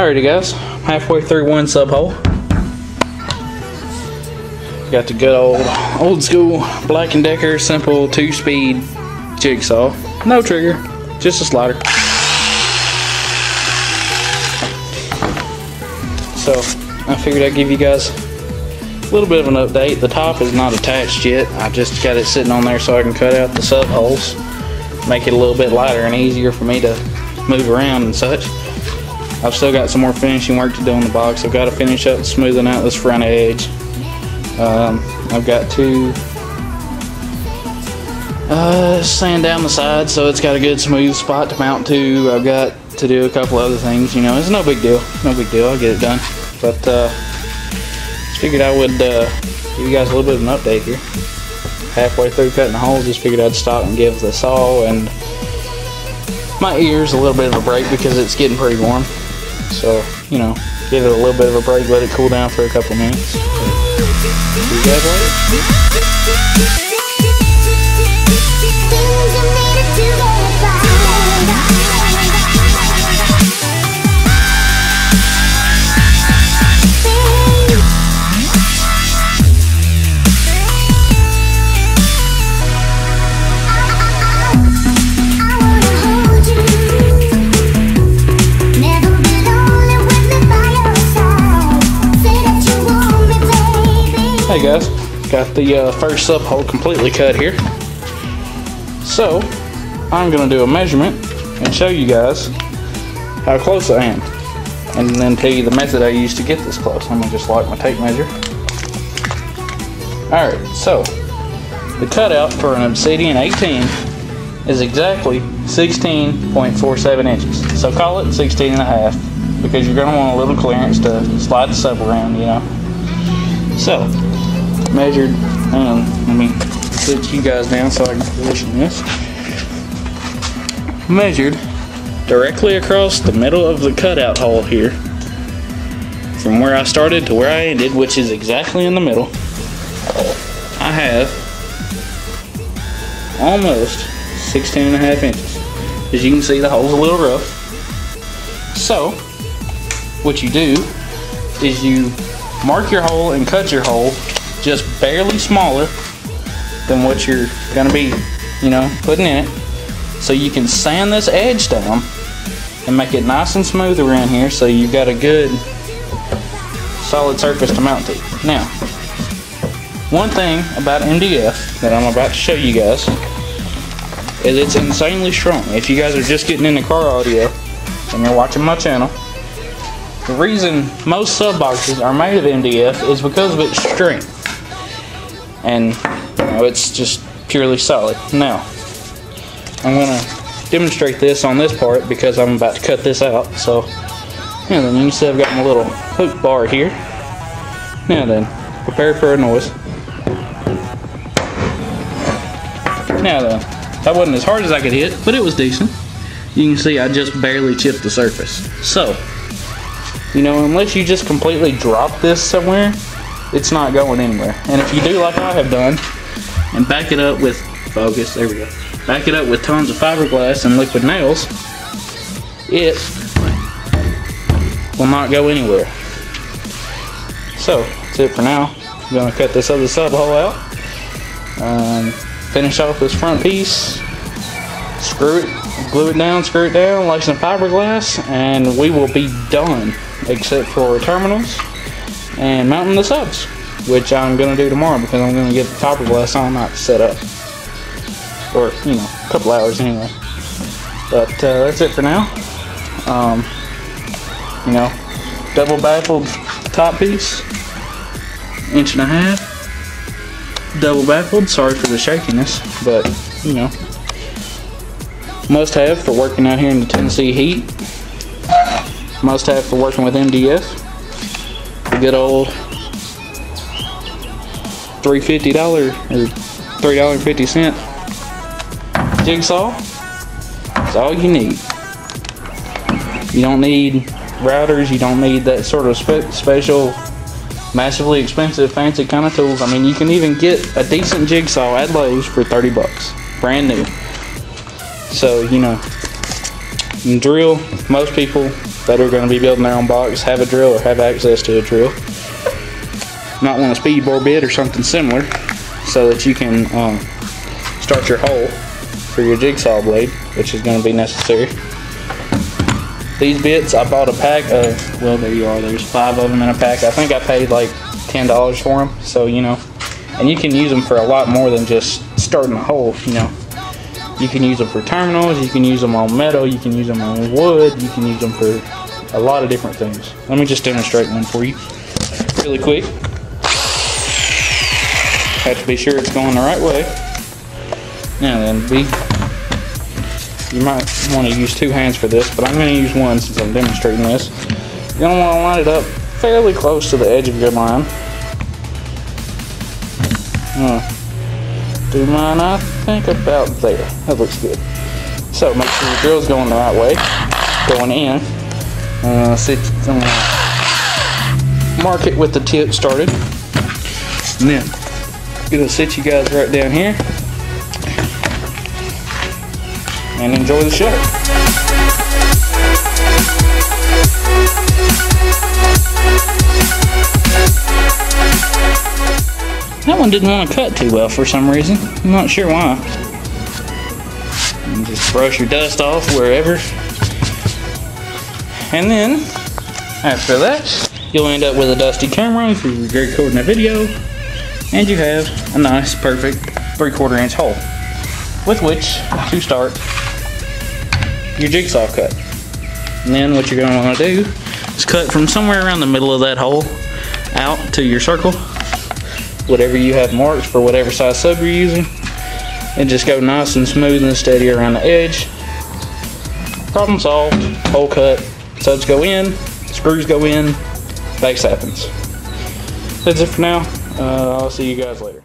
Alrighty guys, halfway through one sub hole. Got the good old school Black & Decker simple 2-speed jigsaw. No trigger, just a slider. So I figured I'd give you guys a little bit of an update. The top is not attached yet. I just got it sitting on there so I can cut out the sub holes, make it a little bit lighter and easier for me to move around and such. I've still got some more finishing work to do on the box. I've got to finish up smoothing out this front edge. I've got to sand down the side so it's got a good smooth spot to mount to. I've got to do a couple other things, you know. It's no big deal. No big deal. I'll get it done. But just figured I would give you guys a little bit of an update here. Halfway through cutting the holes, just figured I'd stop and give the saw and my ears a little bit of a break because it's getting pretty warm. So, you know, give it a little bit of a break, let it cool down for a couple minutes. See you guys later. Hey guys, got the first sub hole completely cut here. So I'm going to do a measurement and show you guys how close I am, and then tell you the method I used to get this close. I'm going to just lock my tape measure. Alright, so the cutout for an Obsidian 18 is exactly 16.47 inches. So call it 16 and a half because you're going to want a little clearance to slide the sub around, you know. So measured, let me put you guys down so I can position this. Measured directly across the middle of the cutout hole here, from where I started to where I ended, which is exactly in the middle. I have almost 16 and a half inches. As you can see, the hole's a little rough. So what you do is you mark your hole and cut your hole just barely smaller than what you're going to be, you know, putting in it, so you can sand this edge down and make it nice and smooth around here so you've got a good solid surface to mount to. Now, one thing about MDF that I'm about to show you guys is it's insanely strong. If you guys are just getting into car audio and you're watching my channel, the reason most sub boxes are made of MDF is because of its strength. And you know, it's just purely solid. Now, I'm going to demonstrate this on this part because I'm about to cut this out. So, now then, you can see I've got my little hook bar here. Now then, prepare for a noise. Now then, that wasn't as hard as I could hit, but it was decent. You can see I just barely chipped the surface. So, you know, unless you just completely drop this somewhere, it's not going anywhere. And if you do like I have done and back it up with focus, there we go, back it up with tons of fiberglass and liquid nails, it will not go anywhere. So that's it for now. I'm going to cut this other sub hole out, finish off this front piece, screw it, glue it down, screw it down, lay some fiberglass, and we will be done, except for terminals and mounting the subs, which I'm going to do tomorrow because I'm going to get the fiberglass all night to set up, or you know, a couple hours anyway. But that's it for now. You know, double baffled top piece, 1.5 inches, double baffled. Sorry for the shakiness, but you know, must have for working out here in the Tennessee heat. Must have for working with MDF. The good old $3.50 or $3.50 jigsaw is all you need. You don't need routers, you don't need that sort of special, massively expensive, fancy kind of tools. I mean, you can even get a decent jigsaw at Lowe's for 30 bucks, brand new. So, you know, in drill, most people that are going to be building their own box have a drill or have access to a drill. Might want a speed bore bit or something similar so that you can start your hole for your jigsaw blade, which is going to be necessary. These bits, I bought a pack of, well, there you are, there's 5 of them in a pack. I think I paid like $10 for them, so you know, and you can use them for a lot more than just starting a hole, you know. You can use them for terminals, you can use them on metal, you can use them on wood, you can use them for a lot of different things. Let me just demonstrate one for you really quick. Have to be sure it's going the right way. Now then, you might want to use 2 hands for this, but I'm going to use one since I'm demonstrating this. You're going to want to line it up fairly close to the edge of your line. Do mine, I think, about there. That looks good. So make sure your drill's going the right way, going in. I'm going to mark it with the tip started. And then I'm going to sit you guys right down here and enjoy the show. That one didn't want to cut too well for some reason. I'm not sure why. And just brush your dust off wherever. And then, after that, you'll end up with a dusty camera if you're recording a video. And you have a nice, perfect 3/4 inch hole with which to start your jigsaw cut. And then what you're going to want to do is cut from somewhere around the middle of that hole out to your circle, whatever you have marked for whatever size sub you're using, and just go nice and smooth and steady around the edge. Problem solved. Hole cut, subs go in, screws go in, base happens. That's it for now. I'll see you guys later.